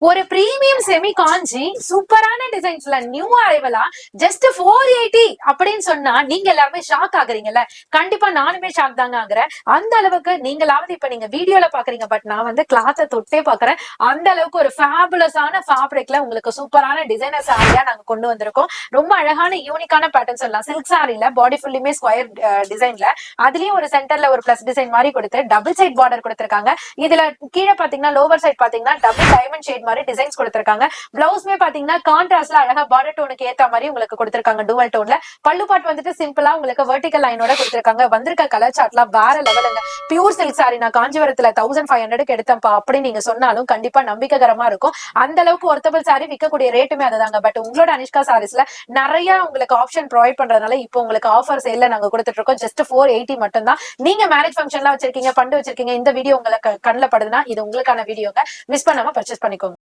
ஒரு premium semi காஞ்சி சூப்பரான டிசைன்ஸ்ல new அரைவலா just 480 அப்படின்னு சொன்னா நீங்க எல்லாருமே ஷாக் ஆகுறீங்கல்ல. கண்டிப்பா நானுமே ஷாக் தாங்க ஆகுறேன். அந்த அளவுக்கு நீங்களாவது இப்ப நீங்க வீடியோல பாக்குறீங்க, பட் நான் வந்து கிளாத்தை தொட்டே பாக்குறேன். அந்த அளவுக்கு ஒரு ஃபேபுலஸான ஃபேப்ரிக்ல உங்களுக்கு சூப்பரான டிசைனர் சாரியா நாங்க கொண்டு வந்திருக்கோம். ரொம்ப அழகான யூனிக்கான பேட்டர்ன் சொல்லலாம். சில்க் சாரில பாடி ஃபுல்லுமே ஸ்கொயர் டிசைன்ல, அதுலயும் ஒரு சென்டர்ல ஒரு பிளஸ் டிசைன் மாதிரி கொடுத்து டபுள் சைட் பார்டர் கொடுத்திருக்காங்க. இதுல கீழே பாத்தீங்கன்னா லோவர் சைட் பாத்தீங்கன்னா டபுள் டைமண்ட் ஷேட் மாதிரி டிசைன்ஸ் கொடுத்திருக்காங்க. பிளவுஸ்மே பாத்தீங்கன்னா கான்ட்ராஸ்ட்ல அழகா பார்டர் டோனுக்கு ஏத்த மாதிரி உங்களுக்கு கொடுத்திருக்காங்க டூவல் டோன்ல. பல்லு பாட் வந்துட்டு சிம்பிளா உங்களுக்கு வெர்டிகல் லைனோட கொடுத்திருக்காங்க. வந்திருக்க கலர் சார்ட்லாம் வேற லெவலுங்க. பியூர் சில்க் சாரி நான் காஞ்சிபுரத்துல 1500 எடுத்தேன்ப்பா அப்படி நீங்க சொன்னாலும் கண்டிப்பா நம்பிக்கைகரமா இருக்கும். அந்த அளவுக்கு ஒர்த்தபிள் சாரி, விற்கக்கூடிய ரேட்டுமே அதுதாங்க. பட் உங்களோட அனிஷ்கா சாரீஸ்ல நிறைய உங்களுக்கு ஆப்ஷன் ப்ரொவைட் பண்றதுனால இப்போ உங்களுக்கு ஆஃபர் சேல்ல நாங்க கொடுத்துட்டு இருக்கோம். ஜஸ்ட் 480 மட்டும் தான். நீங்க மேரேஜ் ஃபங்க்ஷன்லாம் வச்சிருக்கீங்க, பண்டு வச்சிருக்கீங்க, இந்த வீடியோ உங்களுக்கு கண்ணில் படுதுன்னா இது உங்களுக்கான வீடியோங்க. மிஸ் பண்ணாம பர்ச்சேஸ் பண்ணிக்கோங்க.